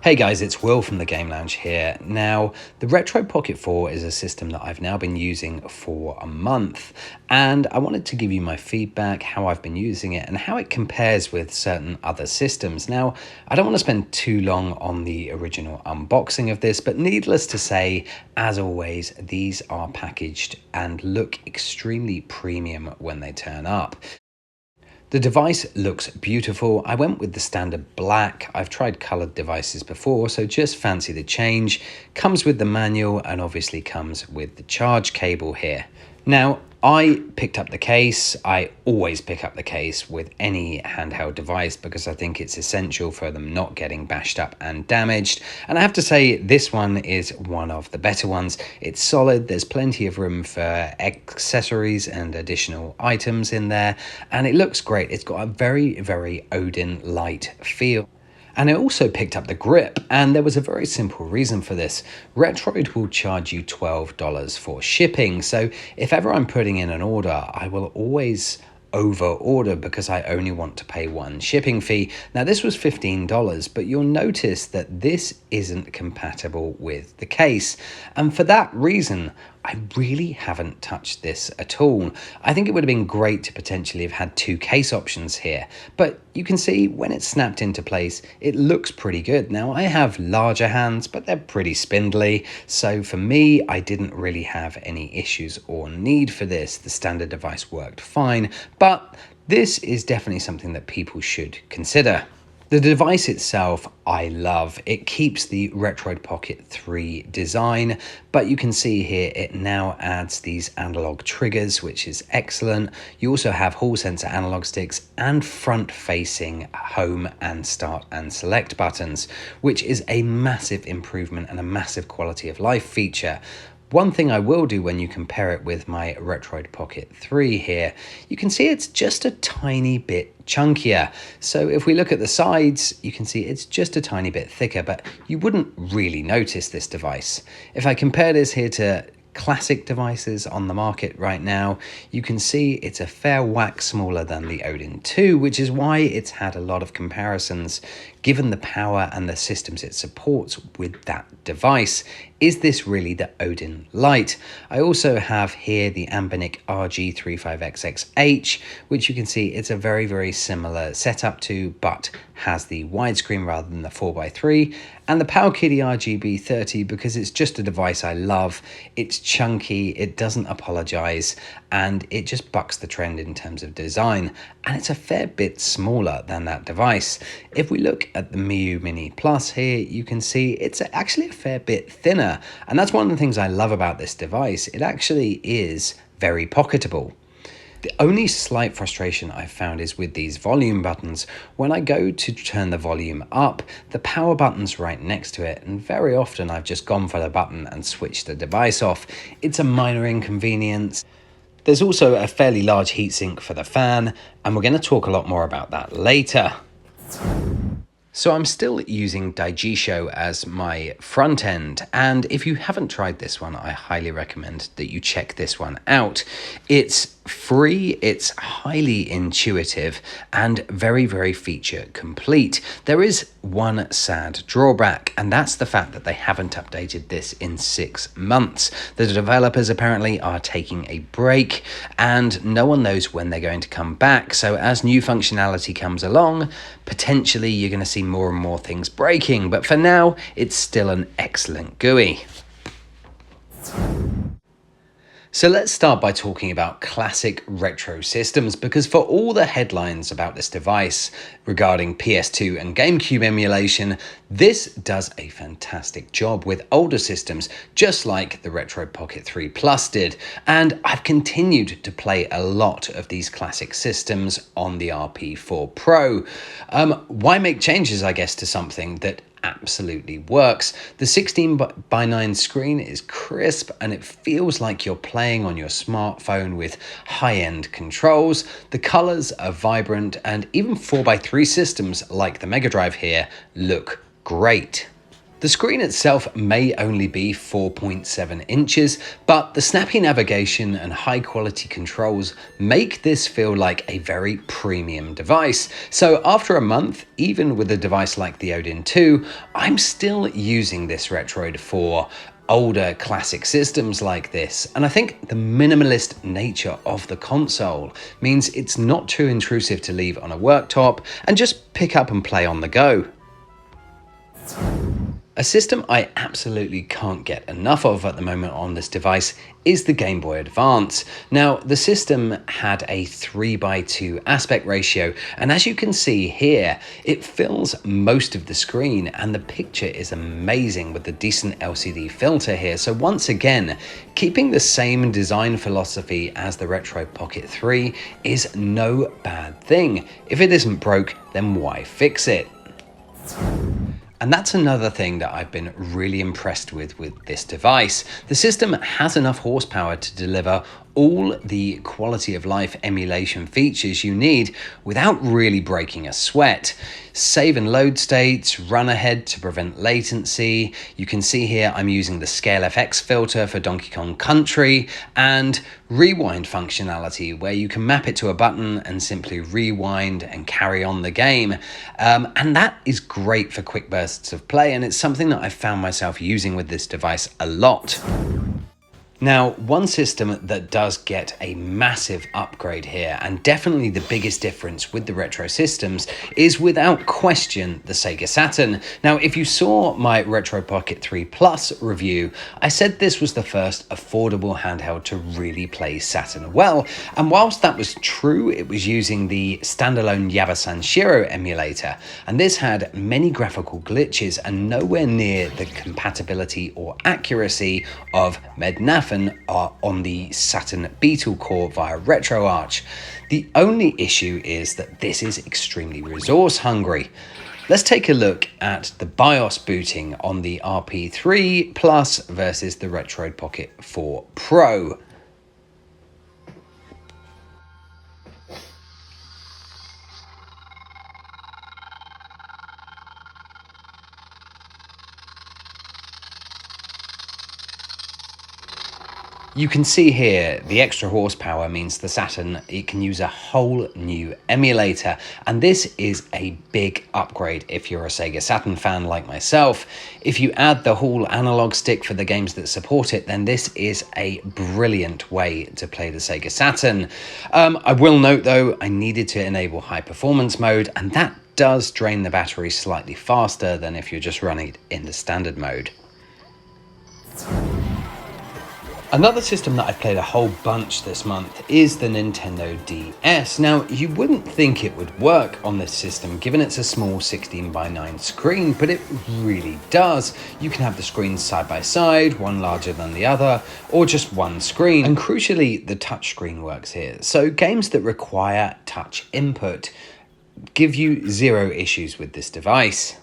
Hey guys, it's Will from the Game Lounge here. Now, the RETROID Pocket 4 is a system that I've now been using for a month, and I wanted to give you my feedback, how I've been using it, and how it compares with certain other systems. Now, I don't want to spend too long on the original unboxing of this, but needless to say, as always, these are packaged and look extremely premium when they turn up. The device looks beautiful. I went with the standard black. I've tried colored devices before, so just fancy the change. Comes with the manual and obviously comes with the charge cable here. Now, I picked up the case. I always pick up the case with any handheld device because I think it's essential for them not getting bashed up and damaged. And I have to say, this one is one of the better ones. It's solid. There's plenty of room for accessories and additional items in there. And it looks great. It's got a very, very Odin light feel. And I also picked up the grip, and there was a very simple reason for this. RETROID will charge you $12 for shipping, so if ever I'm putting in an order, I will always over order because I only want to pay one shipping fee. Now this was $15, but you'll notice that this isn't compatible with the case, and for that reason I really haven't touched this at all. I think it would have been great to potentially have had two case options here, but you can see when it's snapped into place, it looks pretty good. Now I have larger hands, but they're pretty spindly, so for me, I didn't really have any issues or need for this. The standard device worked fine, but this is definitely something that people should consider. The device itself, I love. It keeps the RETROID Pocket 3 design, but you can see here it now adds these analog triggers, which is excellent. You also have hall sensor analog sticks and front-facing home and start and select buttons, which is a massive improvement and a massive quality of life feature. One thing I will do when you compare it with my RETROID Pocket 3 here, you can see it's just a tiny bit chunkier. So if we look at the sides, you can see it's just a tiny bit thicker, but you wouldn't really notice this device. If I compare this here to classic devices on the market right now, you can see it's a fair whack smaller than the Odin 2, which is why it's had a lot of comparisons given the power and the systems it supports with that device. Is this really the Odin Lite? I also have here the Ambinic RG35XXH, which you can see it's a very, very similar setup to, but has the widescreen rather than the 4x3, and the PowerKitty RGB30 because it's just a device I love. It's chunky, it doesn't apologize, and it just bucks the trend in terms of design, and it's a fair bit smaller than that device. If we look at the Miu Mini Plus here, you can see it's actually a fair bit thinner, and that's one of the things I love about this device. It actually is very pocketable. The only slight frustration I've found is with these volume buttons. When I go to turn the volume up, the power button's right next to it, and very often I've just gone for the button and switched the device off. It's a minor inconvenience. There's also a fairly large heatsink for the fan, and we're going to talk a lot more about that later. So I'm still using Daijisho as my front end, and if you haven't tried this one, I highly recommend that you check this one out. It's free, it's highly intuitive, and very, very feature complete. There is one sad drawback, and that's the fact that they haven't updated this in 6 months. The developers apparently are taking a break, and no one knows when they're going to come back. So as new functionality comes along, potentially you're going to see more and more things breaking, but for now, it's still an excellent GUI. So let's start by talking about classic retro systems, because for all the headlines about this device regarding PS2 and GameCube emulation, this does a fantastic job with older systems, just like the RETROID Pocket 3 Plus did. And I've continued to play a lot of these classic systems on the RP4 Pro. Why make changes, I guess, to something that absolutely works? The 16:9 screen is crisp and it feels like you're playing on your smartphone with high-end controls. The colors are vibrant, and even 4x3 systems like the Mega Drive here look great. The screen itself may only be 4.7 inches, but the snappy navigation and high quality controls make this feel like a very premium device. So after a month, even with a device like the Odin 2, I'm still using this Retroid for older classic systems like this, and I think the minimalist nature of the console means it's not too intrusive to leave on a worktop and just pick up and play on the go. A system I absolutely can't get enough of at the moment on this device is the Game Boy Advance. Now, the system had a 3:2 aspect ratio, and as you can see here, it fills most of the screen, and the picture is amazing with the decent LCD filter here. So once again, keeping the same design philosophy as the RETROID POCKET 3 is no bad thing. If it isn't broke, then why fix it? And that's another thing that I've been really impressed with this device. The system has enough horsepower to deliver all the quality of life emulation features you need without really breaking a sweat. Save and load states, run ahead to prevent latency. You can see here I'm using the Scale FX filter for Donkey Kong Country, and rewind functionality where you can map it to a button and simply rewind and carry on the game. And that is great for quick bursts of play, and it's something that I've found myself using with this device a lot. Now, one system that does get a massive upgrade here, and definitely the biggest difference with the retro systems, is without question the Sega Saturn. Now, if you saw my RETROID POCKET 3 Plus review, I said this was the first affordable handheld to really play Saturn well, and whilst that was true, it was using the standalone Yaba Sanshiro emulator, and this had many graphical glitches and nowhere near the compatibility or accuracy of Mednafen on the Saturn Beetle Core via RetroArch. The only issue is that this is extremely resource hungry. Let's take a look at the BIOS booting on the RP3 Plus versus the RETROID POCKET 4 Pro. You can see here the extra horsepower means the Saturn, it can use a whole new emulator, and this is a big upgrade if you're a Sega Saturn fan like myself. If you add the whole analog stick for the games that support it, then this is a brilliant way to play the Sega Saturn. I will note though, I needed to enable high performance mode, and that does drain the battery slightly faster than if you're just running it in the standard mode. Another system that I've played a whole bunch this month is the Nintendo DS. Now, you wouldn't think it would work on this system given it's a small 16:9 screen, but it really does. You can have the screens side by side, one larger than the other, or just one screen. And crucially, the touchscreen works here. So games that require touch input give you zero issues with this device.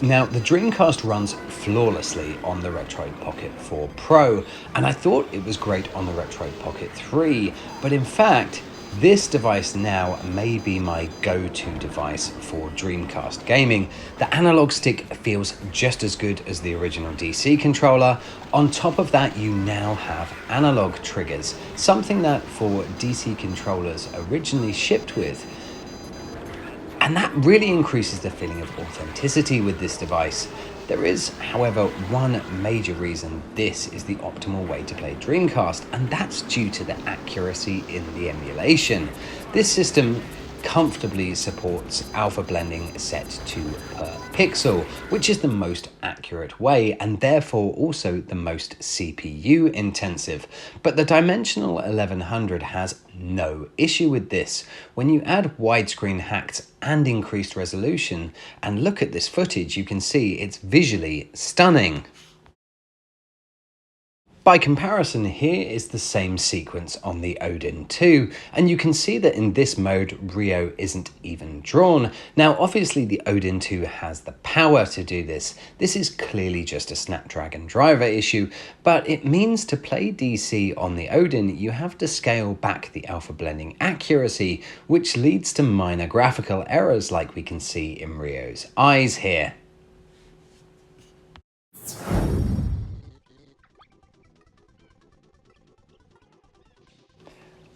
Now, the Dreamcast runs flawlessly on the RETROID POCKET 4 Pro, and I thought it was great on the RETROID POCKET 3, but in fact, this device now may be my go-to device for Dreamcast gaming. The analog stick feels just as good as the original DC controller. On top of that, you now have analog triggers, something that for DC controllers originally shipped with. And that really increases the feeling of authenticity with this device. There is, however, one major reason this is the optimal way to play Dreamcast, and that's due to the accuracy in the emulation. This system comfortably supports alpha blending set to per pixel, which is the most accurate way and therefore also the most CPU intensive. But the Dimensional 1100 has no issue with this. When you add widescreen hacks and increased resolution and look at this footage, you can see it's visually stunning. By comparison, here is the same sequence on the Odin 2, and you can see that in this mode, Rio isn't even drawn. Now, obviously the Odin 2 has the power to do this. This is clearly just a Snapdragon driver issue, but it means to play DC on the Odin, you have to scale back the alpha blending accuracy, which leads to minor graphical errors like we can see in Rio's eyes here.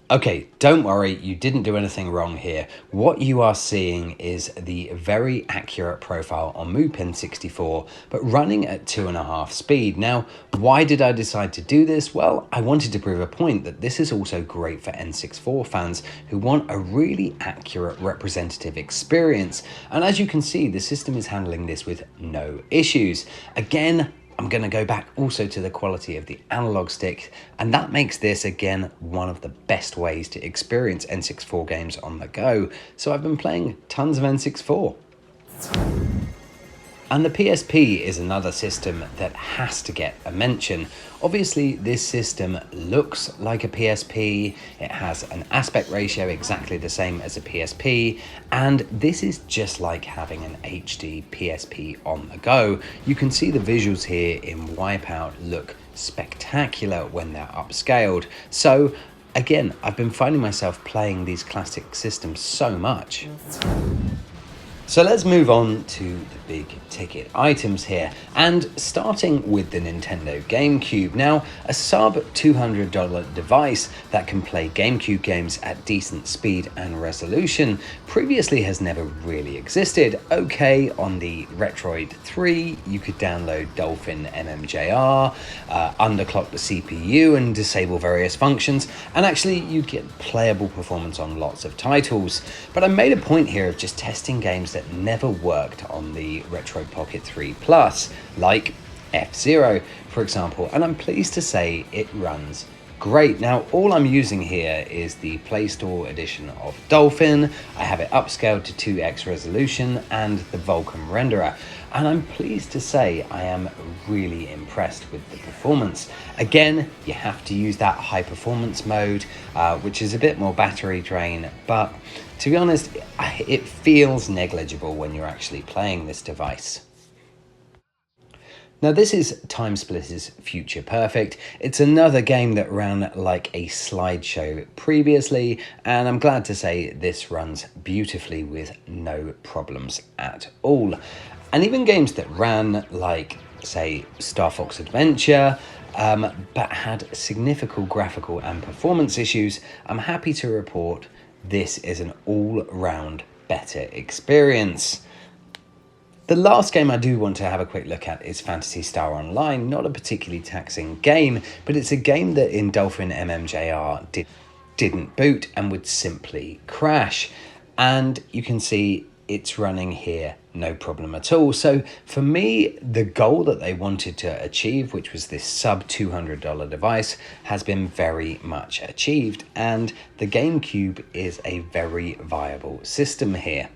Okay, don't worry, you didn't do anything wrong here. What you are seeing is the very accurate profile on MooPin 64, but running at 2.5 speed. Now, why did I decide to do this? Well, I wanted to prove a point that this is also great for N64 fans who want a really accurate representative experience. And as you can see, the system is handling this with no issues. Again, I'm going to go back also to the quality of the analog stick, and that makes this again one of the best ways to experience N64 games on the go. So I've been playing tons of N64. And the PSP is another system that has to get a mention. Obviously, this system looks like a PSP, it has an aspect ratio exactly the same as a PSP, and this is just like having an HD PSP on the go. You can see the visuals here in Wipeout look spectacular when they're upscaled. So again, I've been finding myself playing these classic systems so much. So let's move on to the big ticket items here, and starting with the Nintendo GameCube. Now, a sub $200 device that can play GameCube games at decent speed and resolution previously has never really existed. Okay, on the RETROID 3, you could download Dolphin MMJR, underclock the CPU and disable various functions, and actually you'd get playable performance on lots of titles. But I made a point here of just testing games that never worked on the RETROID Pocket 3 Plus, like F-Zero, for example, and I'm pleased to say it runs great. Now, all I'm using here is the Play Store edition of Dolphin. I have it upscaled to 2x resolution and the Vulkan renderer, and I'm pleased to say I am really impressed with the performance. Again, you have to use that high performance mode, which is a bit more battery drain, but to be honest, it feels negligible when you're actually playing this device. Now this is Time Splitter's Future Perfect. It's another game that ran like a slideshow previously, and I'm glad to say this runs beautifully with no problems at all. And even games that ran like, say, Star Fox Adventure, but had significant graphical and performance issues, I'm happy to report this is an all-round better experience. The last game I do want to have a quick look at is Phantasy Star Online. Not a particularly taxing game, but it's a game that in Dolphin MMJR didn't boot and would simply crash. And you can see it's running here, no problem at all. So for me, the goal that they wanted to achieve, which was this sub $200 device, has been very much achieved. And the GameCube is a very viable system here.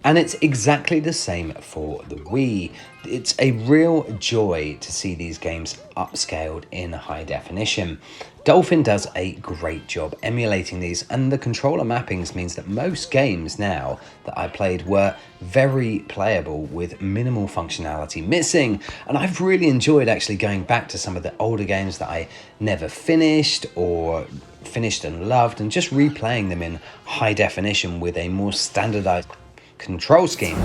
And it's exactly the same for the Wii. It's a real joy to see these games upscaled in high definition. Dolphin does a great job emulating these, and the controller mappings means that most games now that I played were very playable with minimal functionality missing. And I've really enjoyed actually going back to some of the older games that I never finished or finished and loved, and just replaying them in high definition with a more standardized control scheme.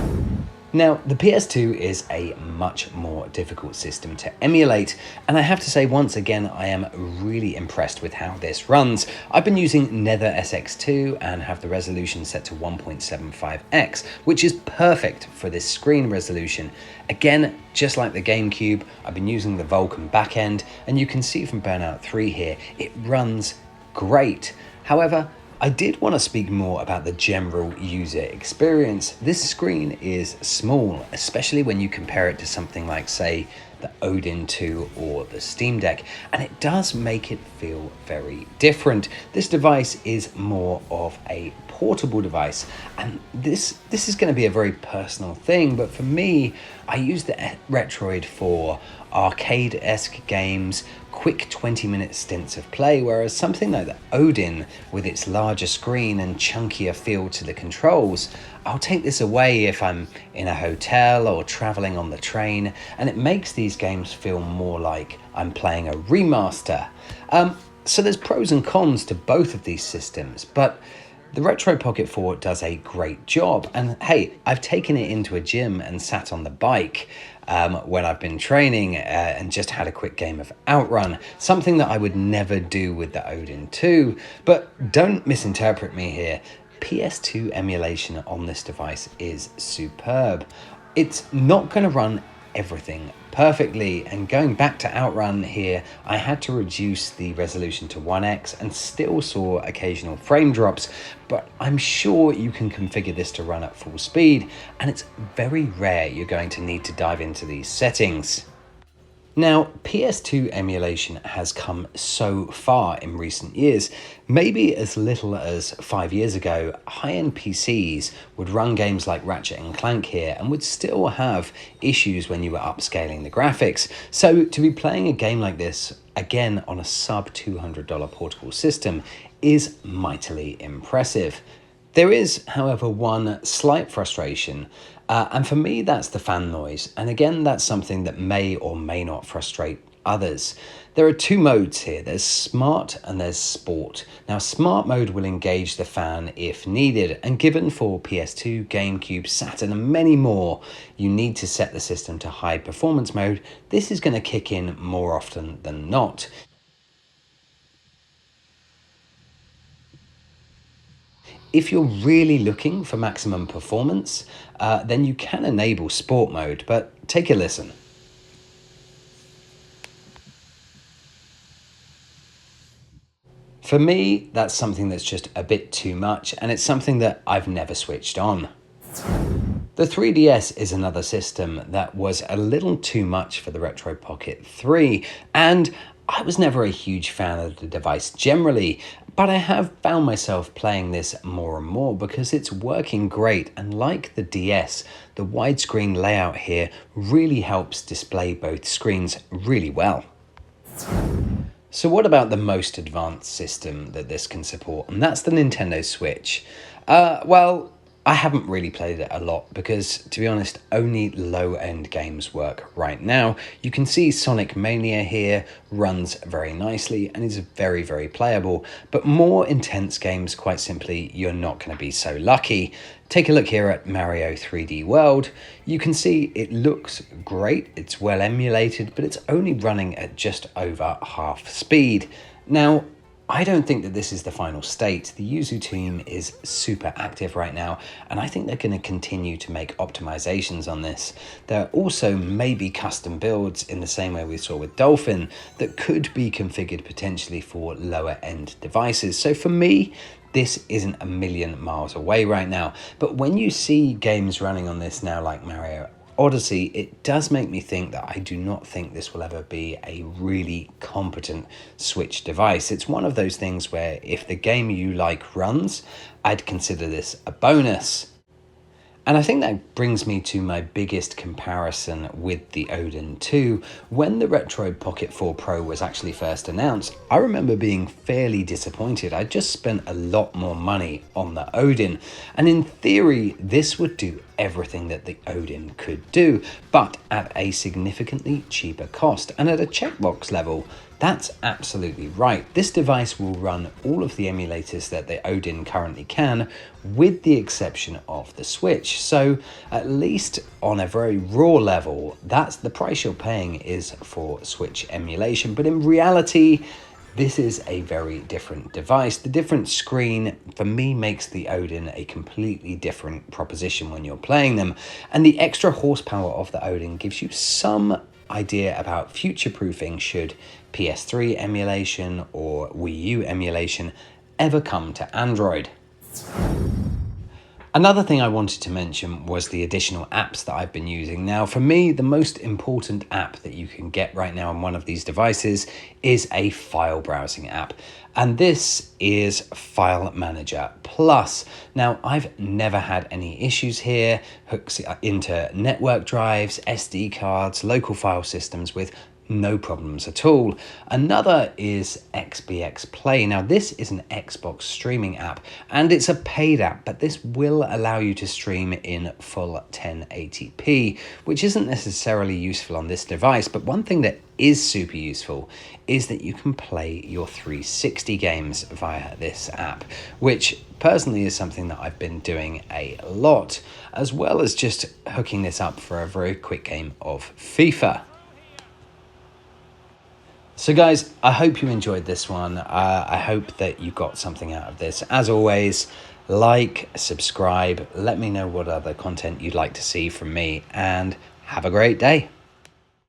Now, the PS2 is a much more difficult system to emulate, and I have to say once again, I am really impressed with how this runs. I've been using Nether SX2 and have the resolution set to 1.75x, which is perfect for this screen resolution. Again, just like the GameCube, I've been using the Vulkan backend, and you can see from Burnout 3 here, it runs great. However, I did want to speak more about the general user experience. This screen is small, especially when you compare it to something like, say, the Odin 2 or the Steam Deck, and it does make it feel very different. This device is more of a portable device, and this is going to be a very personal thing, but for me, I use the RETROID for arcade-esque games, quick 20-minute stints of play, whereas something like the Odin, with its larger screen and chunkier feel to the controls, I'll take this away if I'm in a hotel or traveling on the train, and it makes these games feel more like I'm playing a remaster. So there's pros and cons to both of these systems, but The RETROID Pocket 4 does a great job, and hey, I've taken it into a gym and sat on the bike when I've been training and just had a quick game of Outrun, something that I would never do with the Odin 2. But don't misinterpret me here. PS2 emulation on this device is superb. It's not going to run everything perfectly, and going back to Outrun here, I had to reduce the resolution to 1x and still saw occasional frame drops, but I'm sure you can configure this to run at full speed, and it's very rare you're going to need to dive into these settings. Now, PS2 emulation has come so far in recent years. Maybe as little as 5 years ago, high-end PCs would run games like Ratchet and Clank here and would still have issues when you were upscaling the graphics. So to be playing a game like this, again on a sub $200 portable system, is mightily impressive. There is, however, one slight frustration, and for me that's the fan noise, and again that's something that may or may not frustrate others. There are two modes here, there's Smart and there's Sport. Now Smart mode will engage the fan if needed, and given for PS2, GameCube, Saturn and many more, you need to set the system to high performance mode. This is going to kick in more often than not. If you're really looking for maximum performance, then you can enable sport mode, but take a listen. For me, that's something that's just a bit too much, and it's something that I've never switched on. The 3DS is another system that was a little too much for the RETROID Pocket 3, and I was never a huge fan of the device generally, but I have found myself playing this more and more because it's working great, and like the DS, the widescreen layout here really helps display both screens really well. So what about the most advanced system that this can support? And that's the Nintendo Switch. Well, I haven't really played it a lot because, to be honest, only low-end games work right now. You can see Sonic Mania here runs very nicely and is very, very playable, but more intense games, quite simply, you're not going to be so lucky. Take a look here at Mario 3D World. You can see it looks great, it's well emulated, but it's only running at just over half speed. Now, I don't think that this is the final state. The Yuzu team is super active right now, and I think they're going to continue to make optimizations on this. There also may be custom builds in the same way we saw with Dolphin that could be configured potentially for lower end devices. So for me, this isn't a million miles away right now. But when you see games running on this now like Mario Odyssey, it does make me think that I do not think this will ever be a really competent Switch device. It's one of those things where if the game you like runs, I'd consider this a bonus. And I think that brings me to my biggest comparison with the Odin 2. When the RETROID Pocket 4 Pro was actually first announced, I remember being fairly disappointed. I just spent a lot more money on the Odin, and in theory this would do everything that the Odin could do, but at a significantly cheaper cost. And at a checkbox level, that's absolutely right. This device will run all of the emulators that the Odin currently can, with the exception of the Switch. So at least on a very raw level, that's the price you're paying is for Switch emulation. But in reality, this is a very different device. The different screen, for me, makes the Odin a completely different proposition when you're playing them. And the extra horsepower of the Odin gives you some idea about future-proofing should PS3 emulation or Wii U emulation ever come to Android. Another thing I wanted to mention was the additional apps that I've been using. Now, for me, the most important app that you can get right now on one of these devices is a file browsing app. And this is File Manager Plus. Now, I've never had any issues here. Hooks into network drives, SD cards, local file systems with no problems at all. Another is XBX Play. Now this is an Xbox streaming app and it's a paid app, but this will allow you to stream in full 1080p, which isn't necessarily useful on this device, but one thing that is super useful is that you can play your 360 games via this app, which personally is something that I've been doing a lot, as well as just hooking this up for a very quick game of FIFA. So guys, I hope you enjoyed this one. I hope that you got something out of this. As always, like, subscribe, let me know what other content you'd like to see from me, and have a great day.